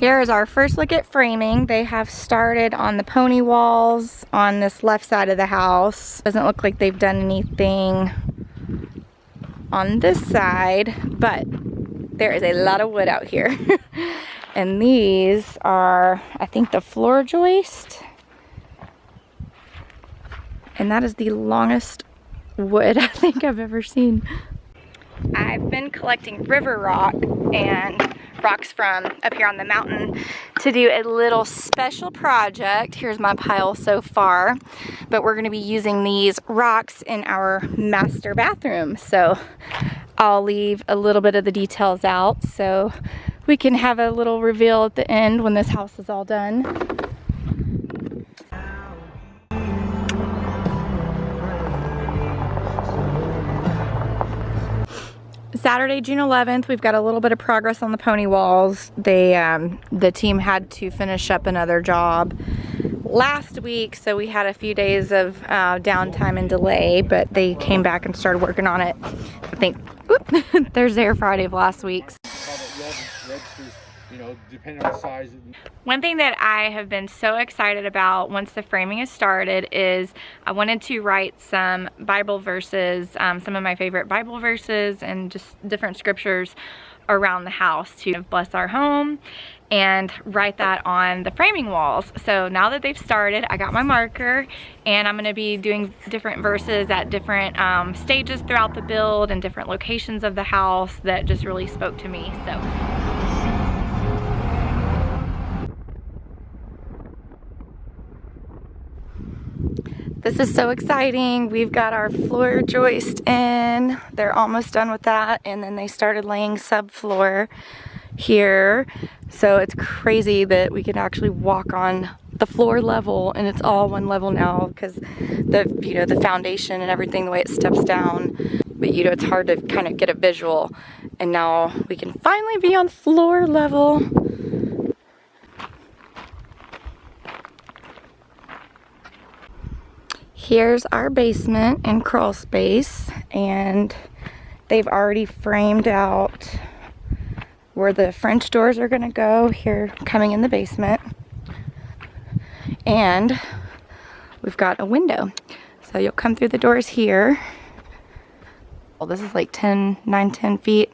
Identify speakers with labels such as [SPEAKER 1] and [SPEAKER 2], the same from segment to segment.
[SPEAKER 1] Here is our first look at framing. They have started on the pony walls on this left side of the house. Doesn't look like they've done anything on this side, but there is a lot of wood out here. And these are, I think, the floor joist. And that is the longest wood I think I've ever seen. I've been collecting river rock and rocks from up here on the mountain to do a little special project. Here's my pile so far, but we're going to be using these rocks in our master bathroom. So I'll leave a little bit of the details out so we can have a little reveal at the end when this house is all done. Saturday, June 11th, we've got a little bit of progress on the pony walls. The team had to finish up another job last week, so we had a few days of downtime and delay, but they came back and started working on it, I think, Thursday or Friday of last week.
[SPEAKER 2] You know, depending on the size.
[SPEAKER 1] One thing that I have been so excited about once the framing is started is I wanted to write some Bible verses, some of my favorite Bible verses and just different scriptures around the house to bless our home and write that on the framing walls. So now that they've started, I got my marker and I'm going to be doing different verses at different stages throughout the build and different locations of the house that just really spoke to me. So. This is so exciting. We've got our floor joist in. They're almost done with that. And then they started laying subfloor here. So it's crazy that we can actually walk on the floor level and it's all one level now because the foundation and everything, the way it steps down. But it's hard to kind of get a visual. And now we can finally be on floor level. Here's our basement and crawl space, and they've already framed out where the French doors are going to go here coming in the basement. And we've got a window. So you'll come through the doors here. Well, this is like 9-10 feet.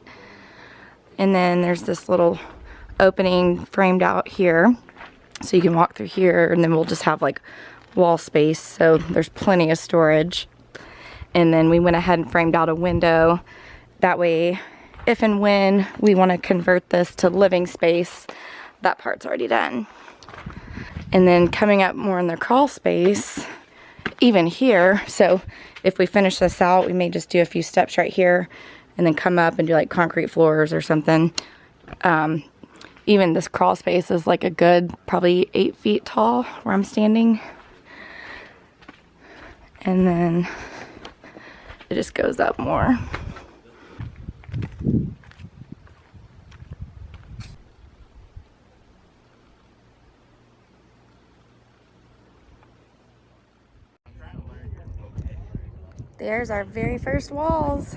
[SPEAKER 1] And then there's this little opening framed out here. So you can walk through here, and then we'll just have like wall space, so there's plenty of storage. And then we went ahead and framed out a window. That way, if and when we want to convert this to living space, that part's already done. And then coming up more in the crawl space, even here, so if we finish this out, we may just do a few steps right here and then come up and do like concrete floors or something. Even this crawl space is like a good probably 8 feet tall where I'm standing. And then it just goes up more. There's our very first walls.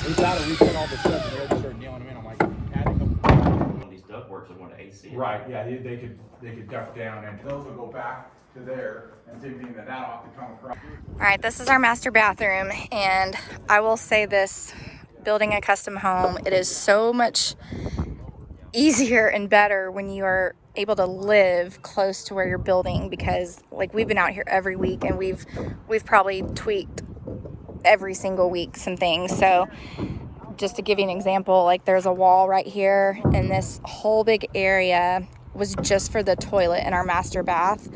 [SPEAKER 2] We thought we put all the stuff and they started nailing them in. I'm like, adding them.
[SPEAKER 3] These ductworks are going to AC.
[SPEAKER 2] Right, yeah, they could duct down and those will go back to there and same thing that that'll have to come across.
[SPEAKER 1] All right, this is our master bathroom, and I will say this, building a custom home, it is so much easier and better when you are able to live close to where you're building, because like we've been out here every week and we've probably tweaked every single week some things. So just to give you an example, like there's a wall right here, and this whole big area was just for the toilet in our master bath.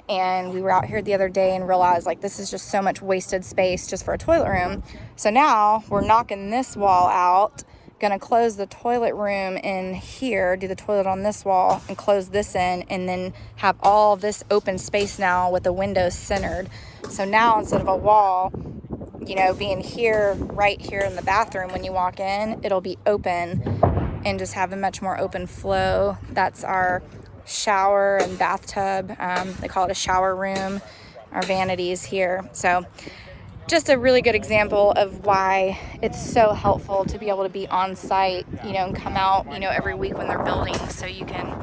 [SPEAKER 1] And we were out here the other day and realized like this is just so much wasted space just for a toilet room. So now we're knocking this wall out, gonna close the toilet room in here, do the toilet on this wall and close this in, and then have all this open space now with the windows centered. So now instead of a wall, being here, right here in the bathroom when you walk in, it'll be open and just have a much more open flow. That's our shower and bathtub. They call it a shower room. Our vanities here. So just a really good example of why it's so helpful to be able to be on site, you know, and come out, you know, every week when they're building, so you can,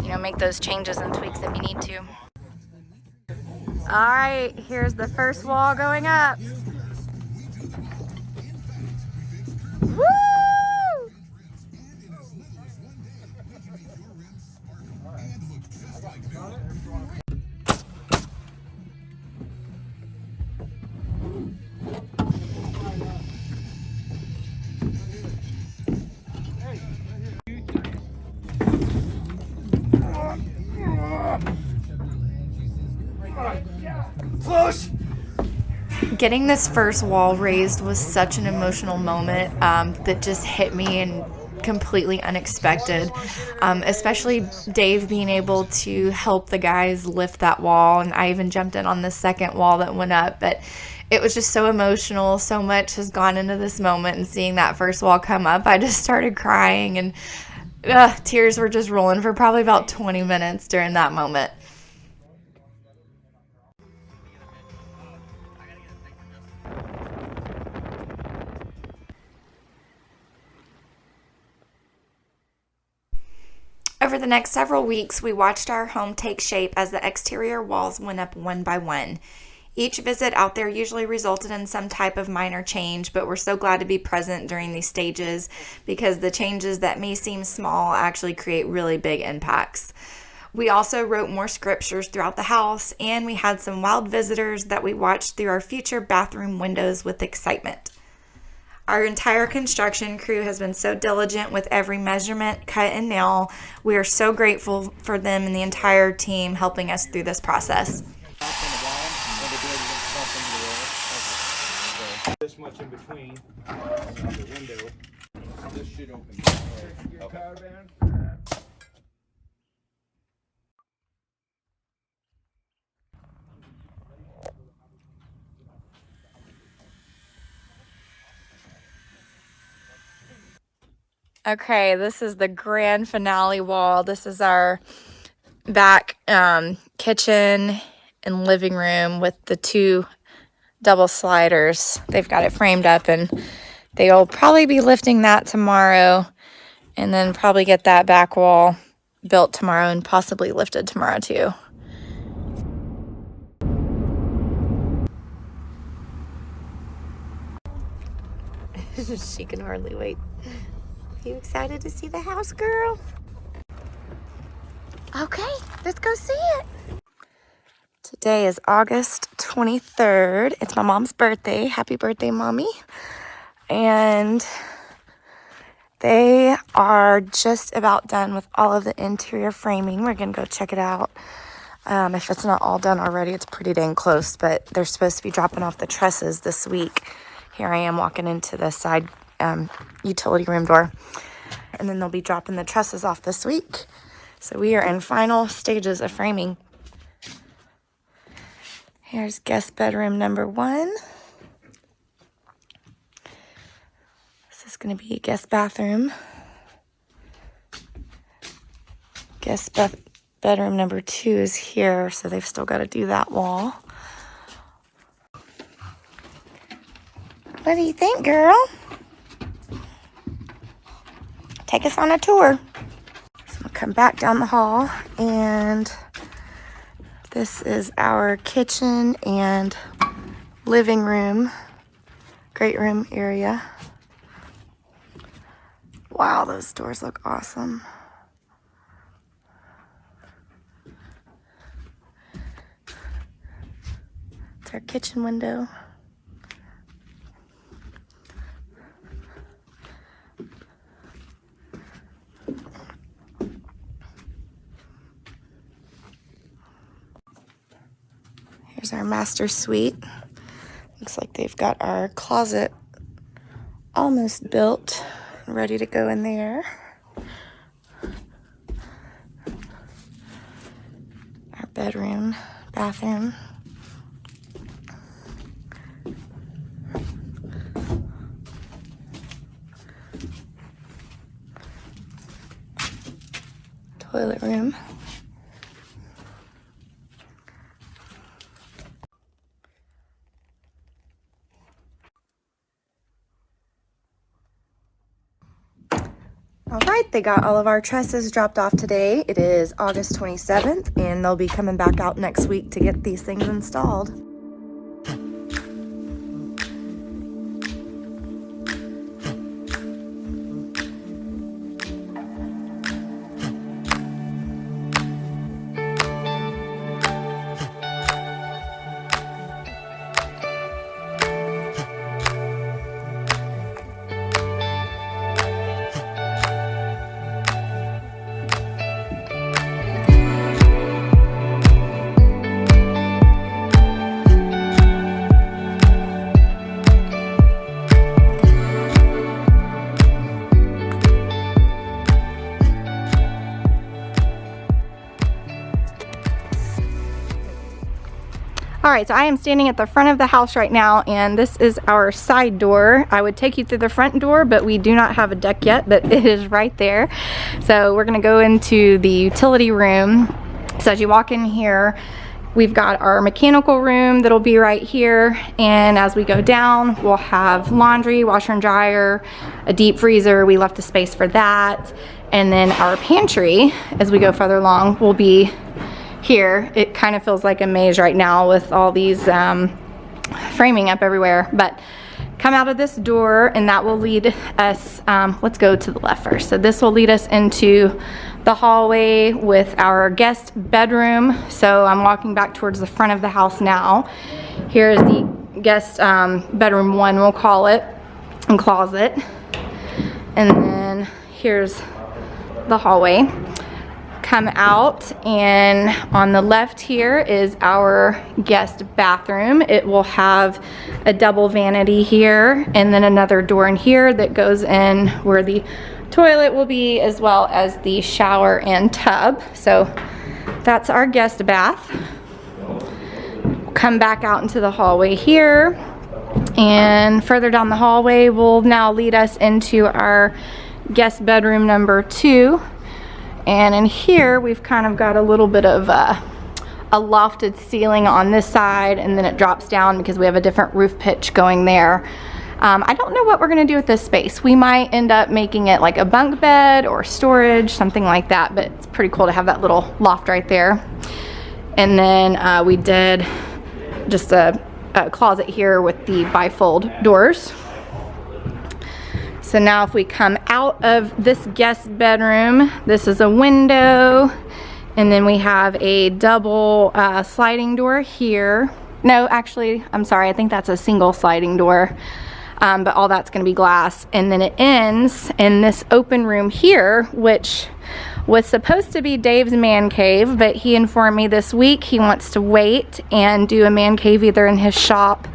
[SPEAKER 1] you know, make those changes and tweaks if you need to. All right, here's the first wall going up. Woo!
[SPEAKER 2] Push!
[SPEAKER 1] Getting this first wall raised was such an emotional moment that just hit me and completely unexpected, especially Dave being able to help the guys lift that wall, and I even jumped in on the second wall that went up. But it was just so emotional. So much has gone into this moment, and seeing that first wall come up, I just started crying, and tears were just rolling for probably about 20 minutes during that moment. Over the next several weeks, we watched our home take shape as the exterior walls went up one by one. Each visit out there usually resulted in some type of minor change, but we're so glad to be present during these stages because the changes that may seem small actually create really big impacts. We also wrote more scriptures throughout the house, and we had some wild visitors that we watched through our future bathroom windows with excitement. Our entire construction crew has been so diligent with every measurement, cut, and nail. We are so grateful for them and the entire team helping us through this process.
[SPEAKER 2] This much in between the window. This should open.
[SPEAKER 1] Okay, this is the grand finale wall. This is our back kitchen and living room with the two double sliders. They've got it framed up, and they'll probably be lifting that tomorrow, and then probably get that back wall built tomorrow and possibly lifted tomorrow too. She can hardly wait. You excited to see the house, girl? Okay, let's go see it. Today is August 23rd. It's my mom's birthday. Happy birthday, Mommy. And they are just about done with all of the interior framing. We're gonna go check it out. If it's not all done already, it's pretty dang close, but they're supposed to be dropping off the trusses this week. Here I am walking into the side utility room door, and then they'll be dropping the trusses off this week. So we are in final stages of framing. Here's guest bedroom number 1. This is going to be guest bathroom. Bedroom number 2 is here, so they've still got to do that wall. What do you think, girl? Take us on a tour. So we'll come back down the hall, and this is our kitchen and living room, great room area. Wow, those doors look awesome. It's our kitchen window. Here's our master suite. Looks like they've got our closet almost built, ready to go in there. Our bedroom, bathroom. Toilet room. All right, they got all of our trusses dropped off today. It is August 27th, and they'll be coming back out next week to get these things installed. All right, so I am standing at the front of the house right now, and this is our side door. I would take you through the front door, but we do not have a deck yet, but it is right there. So we're gonna go into the utility room. So as you walk in here, we've got our mechanical room that'll be right here, and as we go down, we'll have laundry, washer and dryer, a deep freezer. We left a space for that. And then our pantry, as we go further along, will be here. It kind of feels like a maze right now with all these framing up everywhere, but come out of this door and that will lead us, let's go to the left first. So this will lead us into the hallway with our guest bedroom. So I'm walking back towards the front of the house now. Here's the guest bedroom 1, we'll call it, and closet. And then here's the hallway. Come out, and on the left here is our guest bathroom. It will have a double vanity here and then another door in here that goes in where the toilet will be, as well as the shower and tub. So that's our guest bath. Come back out into the hallway here, and further down the hallway will now lead us into our guest bedroom number 2. And in here, we've kind of got a little bit of a lofted ceiling on this side, and then it drops down because we have a different roof pitch going there. I don't know what we're gonna do with this space. We might end up making it like a bunk bed or storage, something like that, but it's pretty cool to have that little loft right there. And then we did just a closet here with the bifold doors. So now if we come out of this guest bedroom, this is a window, and then we have a double sliding door here. No, actually, I'm sorry, I think that's a single sliding door, but all that's gonna be glass. And then it ends in this open room here, which was supposed to be Dave's man cave, but he informed me this week he wants to wait and do a man cave either in his shop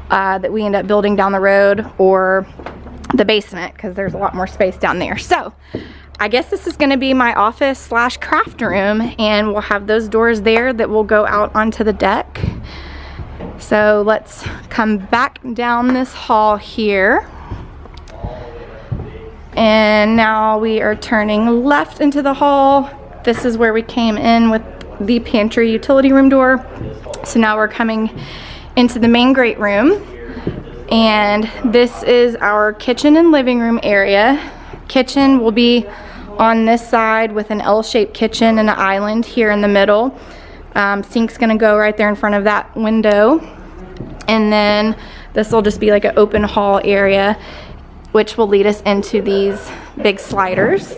[SPEAKER 1] that we end up building down the road, or the basement, because there's a lot more space down there. So I guess this is going to be my office slash craft room, and we'll have those doors there that will go out onto the deck. So let's come back down this hall here, and now we are turning left into the hall. This is where we came in with the pantry utility room door. So now we're coming into the main great room. And this is our kitchen and living room area. Kitchen will be on this side with an L-shaped kitchen and an island here in the middle. Sink's gonna go right there in front of that window. And then this will just be like an open hall area, which will lead us into these big sliders.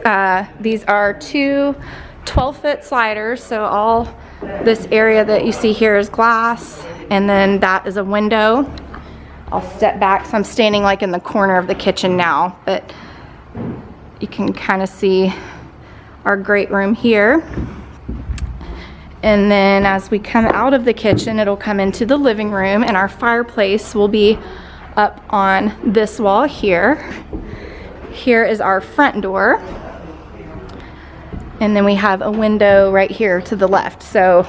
[SPEAKER 1] These are 2 12-foot sliders, so all this area that you see here is glass, and then that is a window. I'll step back, so I'm standing like in the corner of the kitchen now, but you can kind of see our great room here. And then as we come out of the kitchen, it'll come into the living room, and our fireplace will be up on this wall here. Here is our front door. And then we have a window right here to the left. So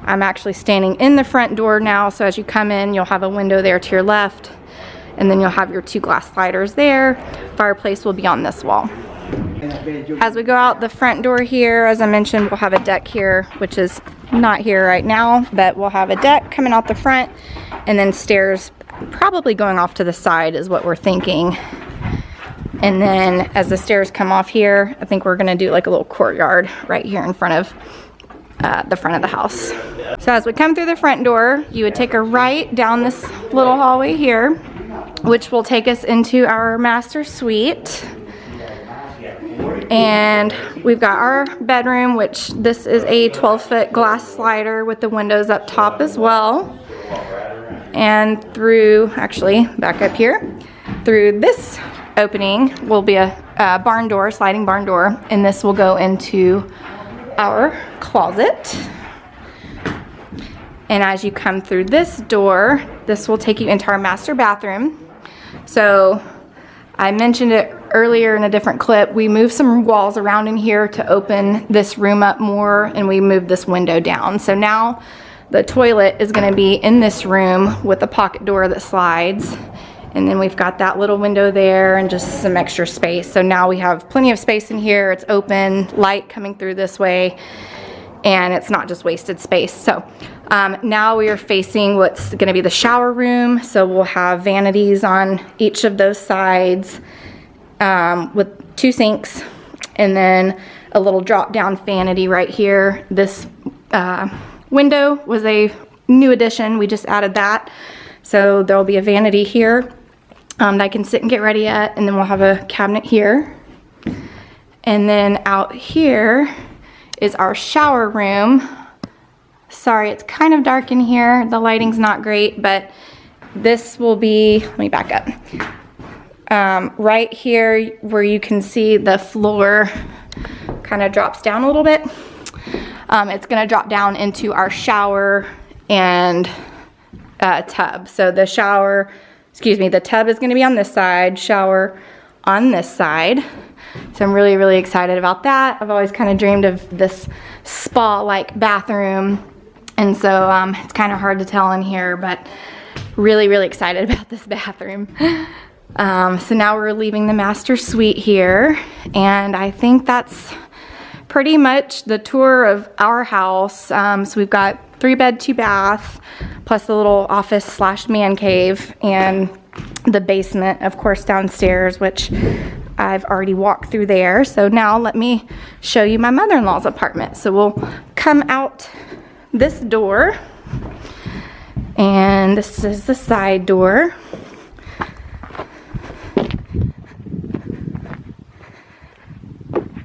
[SPEAKER 1] I'm actually standing in the front door now, so as you come in, you'll have a window there to your left, and then you'll have your 2 glass sliders there. Fireplace will be on this wall. As we go out the front door here, as I mentioned, we'll have a deck here, which is not here right now, but we'll have a deck coming out the front, and then stairs probably going off to the side is what we're thinking. And then as the stairs come off here, I think we're gonna do like a little courtyard right here in front of the front of the house. So as we come through the front door, you would take a right down this little hallway here, which will take us into our master suite. And we've got our bedroom, which this is a 12-foot glass slider with the windows up top as well. And through, actually, back up here, through this opening will be a barn door, sliding barn door, and this will go into our closet. And as you come through this door, this will take you into our master bathroom. So I mentioned it earlier in a different clip. We moved some walls around in here to open this room up more, and we moved this window down. So now the toilet is going to be in this room with a pocket door that slides. And then we've got that little window there and just some extra space. So now we have plenty of space in here. It's open, light coming through this way, and it's not just wasted space. So now we are facing what's going to be the shower room. So we'll have vanities on each of those sides with 2 sinks, and then a little drop down vanity right here. This window was a new addition. We just added that. So there'll be a vanity here that I can sit and get ready at, and then we'll have a cabinet here. And then out here is our shower room. Sorry, it's kind of dark in here. The lighting's not great, but this will be, let me back up. Right here where you can see the floor kind of drops down a little bit. It's gonna drop down into our shower and tub. So the shower, the tub is gonna be on this side, shower on this side. So I'm really, really excited about that. I've always kind of dreamed of this spa-like bathroom. And so it's kind of hard to tell in here, but really, really excited about this bathroom. So now we're leaving the master suite here, and I think that's pretty much the tour of our house. So we've got 3-bed, 2-bath, plus the little office / man cave, and the basement, of course, downstairs, which I've already walked through there. So now let me show you my mother-in-law's apartment. So we'll come out this door, and this is the side door.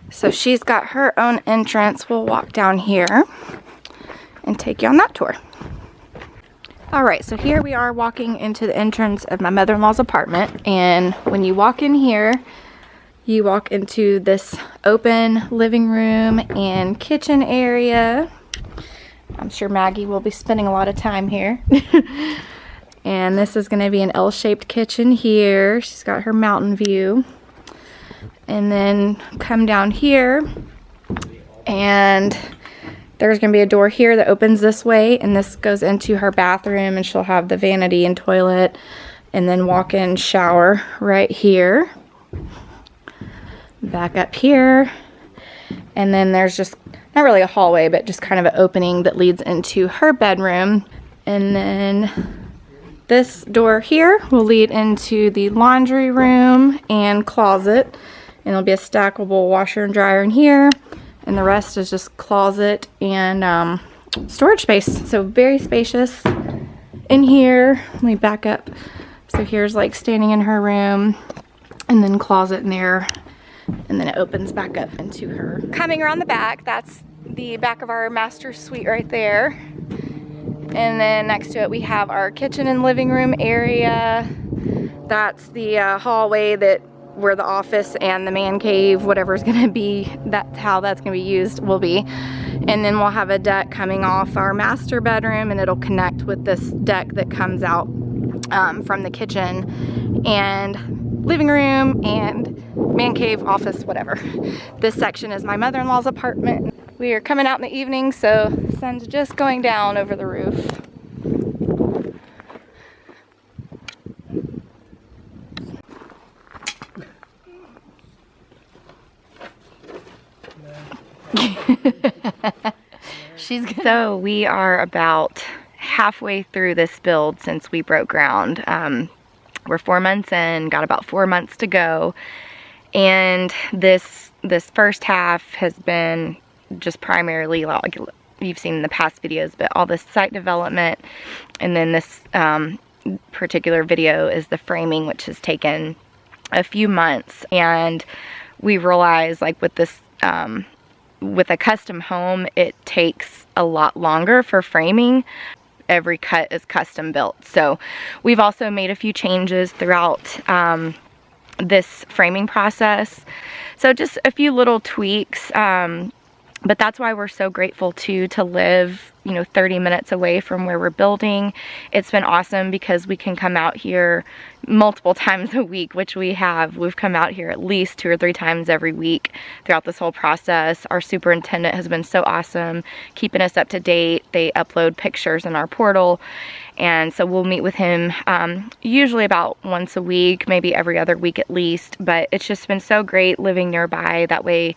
[SPEAKER 1] So she's got her own entrance. We'll walk down here and take you on that tour. All right, so here we are walking into the entrance of my mother-in-law's apartment, and when you walk in here, you walk into this open living room and kitchen area. I'm sure Maggie will be spending a lot of time here. And this is gonna be an L-shaped kitchen here. She's got her mountain view. And then come down here, and there's gonna be a door here that opens this way, and this goes into her bathroom, and she'll have the vanity and toilet, and then walk-in shower right here. Back up here, and then there's just not really a hallway, but just kind of an opening that leads into her bedroom. And then this door here will lead into the laundry room and closet, and there'll be a stackable washer and dryer in here, and the rest is just closet and storage space. So very spacious in here. Let me back up. So here's like standing in her room, and then closet in there, and then it opens back up into her. Coming around the back, that's the back of our master suite right there. And then next to it we have our kitchen and living room area. That's the hallway where the office and the man cave, whatever's gonna be, that's how that's gonna be used, will be. And then we'll have a deck coming off our master bedroom, and it'll connect with this deck that comes out from the kitchen and living room and man cave, office, whatever. This section is my mother-in-law's apartment. We are coming out in the evening, so the sun's just going down over the roof. So we are about halfway through this build since we broke ground. We're 4 months in, got about 4 months to go, And this first half has been just primarily, like you've seen in the past videos, but all this site development, and then this particular video is the framing, which has taken a few months. And we realized, like, with this with a custom home, it takes a lot longer for framing. Every cut is custom built. So we've also made a few changes throughout this framing process. So just a few little tweaks, but that's why we're so grateful to live, you know, 30 minutes away from where we're building. It's been awesome because we can come out here multiple times a week, which we have. We've come out here at least 2 or 3 times every week throughout this whole process. Our superintendent has been so awesome, keeping us up to date. They upload pictures in our portal, and so we'll meet with him usually about once a week, maybe every other week at least. But it's just been so great living nearby. That way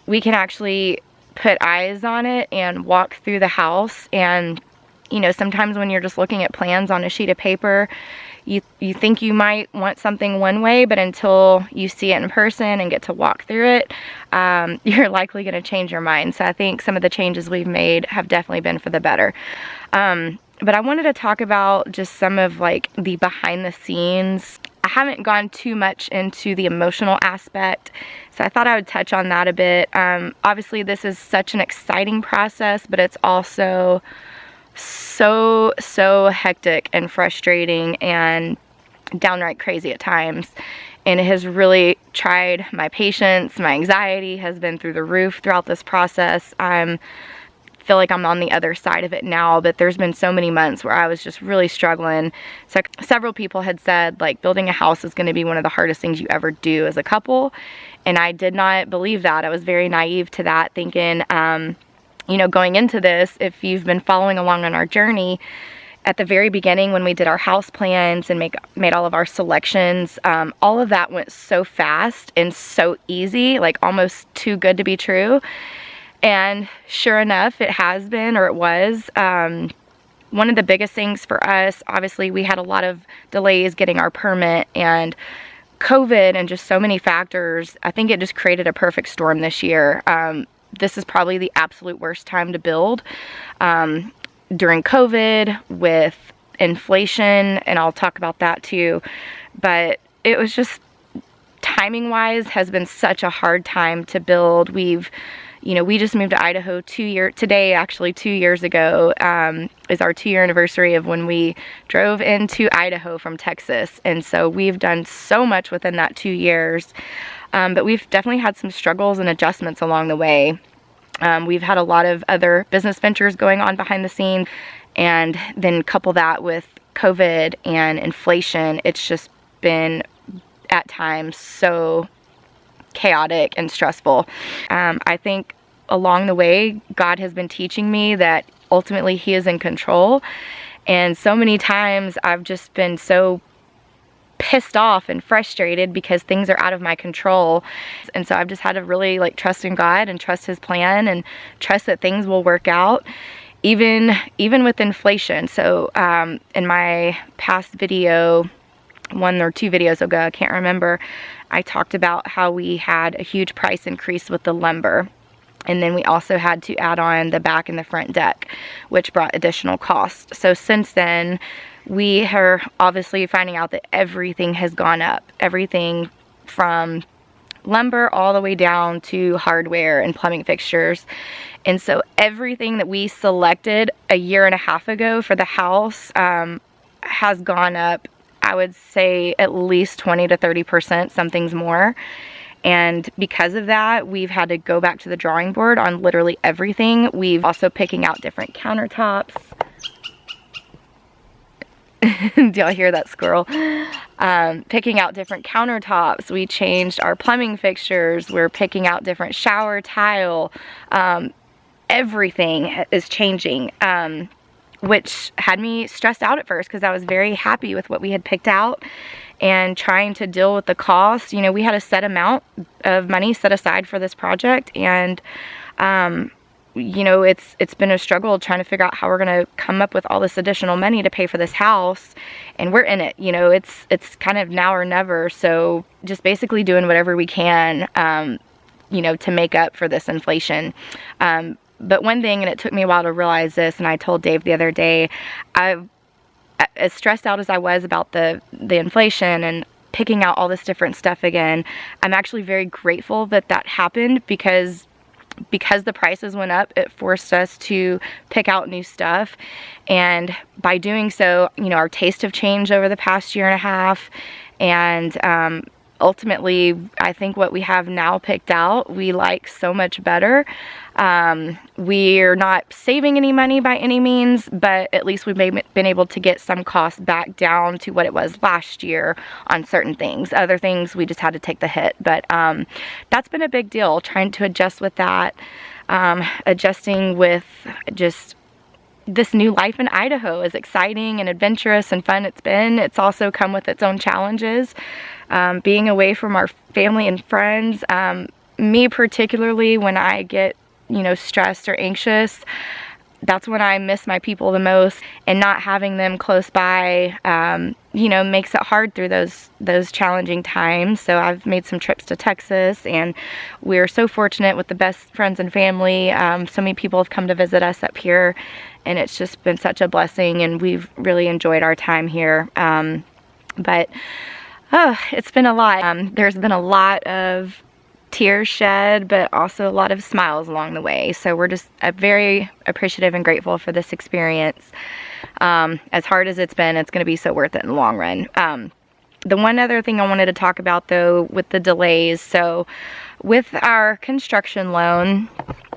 [SPEAKER 1] we can actually put eyes on it and walk through the house. And you know, sometimes when you're just looking at plans on a sheet of paper, you think you might want something one way, but until you see it in person and get to walk through it, you're likely going to change your mind. So I think some of the changes we've made have definitely been for the better. But I wanted to talk about just some of, like, the behind the scenes. I haven't gone too much into the emotional aspect, so I thought I would touch on that a bit. Obviously this is such an exciting process, but it's also so hectic and frustrating and downright crazy at times. And it has really tried my patience. My anxiety has been through the roof throughout this process. Feel like I'm on the other side of it now, but there's been so many months where I was just really struggling. So several people had said, like, building a house is going to be one of the hardest things you ever do as a couple, and I did not believe that. I was very naive to that, thinking you know, going into this, if you've been following along on our journey, at the very beginning when we did our house plans and made all of our selections, all of that went so fast and so easy, like almost too good to be true. And sure enough, it has been, or it was. One of the biggest things for us, obviously we had a lot of delays getting our permit, and COVID and just so many factors. I think it just created a perfect storm this year. This is probably the absolute worst time to build. During COVID, with inflation, and I'll talk about that too. But it was just, timing wise, has been such a hard time to build. You know, we just moved to Idaho today, actually 2 years ago, is our 2-year anniversary of when we drove into Idaho from Texas. And so we've done so much within that 2 years, but we've definitely had some struggles and adjustments along the way. We've had a lot of other business ventures going on behind the scenes, and then couple that with COVID and inflation. It's just been at times so chaotic and stressful. I think along the way, God has been teaching me that ultimately He is in control. And so many times I've just been so pissed off and frustrated because things are out of my control. And so I've just had to really, like, trust in God and trust His plan and trust that things will work out, even with inflation. So in my past video, 1 or 2 videos ago, I can't remember, I talked about how we had a huge price increase with the lumber. And then we also had to add on the back and the front deck, which brought additional costs. So since then, we are obviously finding out that everything has gone up. Everything from lumber all the way down to hardware and plumbing fixtures. And so everything that we selected a year and a half ago for the house has gone up, I would say at least 20 to 30%, something's more. And because of that, we've had to go back to the drawing board on literally everything. We've also picking out different countertops. Do y'all hear that squirrel? Picking out different countertops. We changed our plumbing fixtures. We're picking out different shower tile. Everything is changing, which had me stressed out at first because I was very happy with what we had picked out and trying to deal with the cost. You know, we had a set amount of money set aside for this project, and you know, it's been a struggle trying to figure out how we're going to come up with all this additional money to pay for this house, and we're in it. You know, it's kind of now or never. So just basically doing whatever we can, you know, to make up for this inflation. But one thing, and it took me a while to realize this, and I told Dave the other day, as stressed out as I was about the inflation and picking out all this different stuff again, I'm actually very grateful that that happened, because the prices went up, it forced us to pick out new stuff. And by doing so, you know, our tastes have changed over the past year and a half. And ultimately, I think what we have now picked out, we like so much better. We're not saving any money by any means, but at least we've been able to get some costs back down to what it was last year on certain things. Other things, we just had to take the hit. But that's been a big deal, trying to adjust with that, adjusting with just this new life in Idaho. As exciting and adventurous and fun it's been, it's also come with its own challenges. Being away from our family and friends, me particularly, when I get, you know, stressed or anxious, that's when I miss my people the most, and not having them close by, you know, makes it hard through those challenging times. So I've made some trips to Texas, and we're so fortunate with the best friends and family. So many people have come to visit us up here, and it's just been such a blessing, and we've really enjoyed our time here. But it's been a lot. There's been a lot of tears shed, but also a lot of smiles along the way. So we're just very appreciative and grateful for this experience. As hard as it's been, it's going to be so worth it in the long run. The one other thing I wanted to talk about, though, with the delays. So with our construction loan,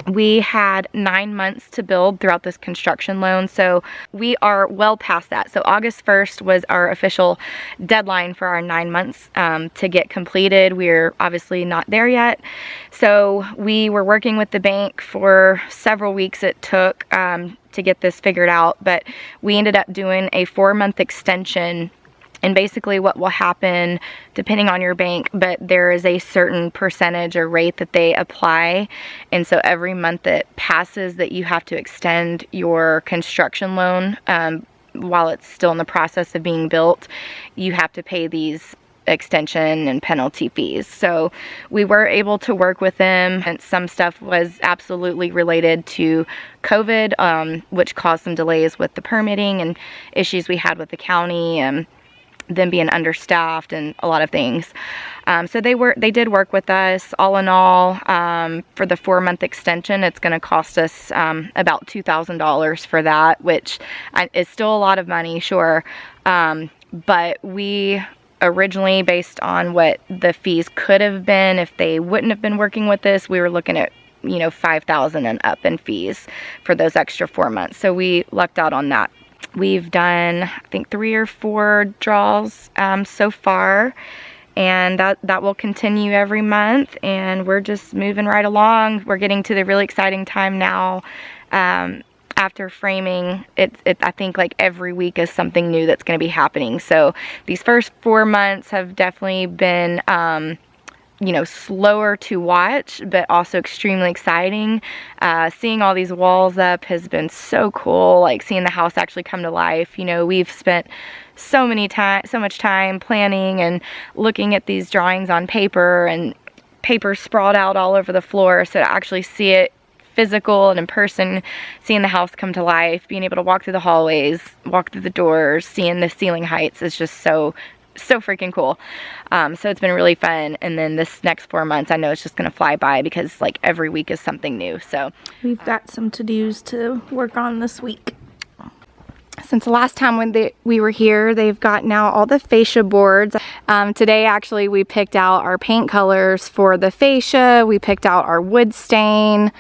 [SPEAKER 1] we had 9 months to build throughout this construction loan. So we are well past that. So August 1st was our official deadline for our 9 months to get completed. We're obviously not there yet. So we were working with the bank for several weeks. It took to get this figured out, but we ended up doing a 4-month extension. And basically what will happen, depending on your bank, but there is a certain percentage or rate that they apply. And so every month that passes that you have to extend your construction loan while it's still in the process of being built, you have to pay these extension and penalty fees. So we were able to work with them, and some stuff was absolutely related to COVID, which caused some delays with the permitting and issues we had with the county, and them being understaffed and a lot of things. So they did work with us. All in all, for the 4-month extension, it's going to cost us about $2,000 for that, which is still a lot of money, sure. But we originally, based on what the fees could have been if they wouldn't have been working with us, we were looking at, you know, $5,000 and up in fees for those extra 4 months. So we lucked out on that. We've done, I think, 3 or 4 draws so far, and that will continue every month, and we're just moving right along. We're getting to the really exciting time now. After framing, I think like every week is something new that's going to be happening. So these first 4 months have definitely been you know, slower to watch, but also extremely exciting. Seeing all these walls up has been so cool, like seeing the house actually come to life. You know, we've spent so much time planning and looking at these drawings on paper, and paper sprawled out all over the floor. So to actually see it physical and in person, seeing the house come to life, being able to walk through the hallways, walk through the doors, seeing the ceiling heights is just so freaking cool. So it's been really fun. And then this next 4 months, I know it's just going to fly by, because like every week is something new. So
[SPEAKER 4] we've got some to-dos to work on this week.
[SPEAKER 1] Since the last time when we were here, they've got now all the fascia boards. Today, actually, we picked out our paint colors for the fascia. We picked out our wood stain.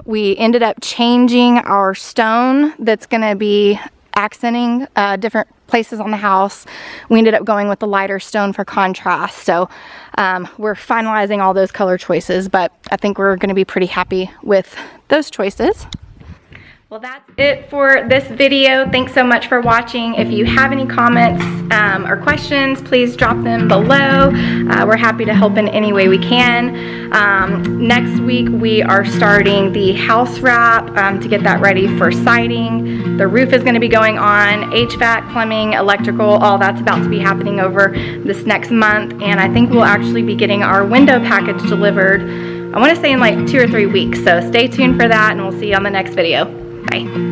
[SPEAKER 1] We ended up changing our stone that's going to be accenting different places on the house. We ended up going with the lighter stone for contrast. So we're finalizing all those color choices, but I think we're going to be pretty happy with those choices. Well, that's it for this video. Thanks so much for watching. If you have any comments or questions, please drop them below. We're happy to help in any way we can. Next week, we are starting the house wrap to get that ready for siding. The roof is going to be going on, HVAC, plumbing, electrical, all that's about to be happening over this next month. And I think we'll actually be getting our window package delivered, I want to say in like 2 or 3 weeks. So stay tuned for that, and we'll see you on the next video. Bye.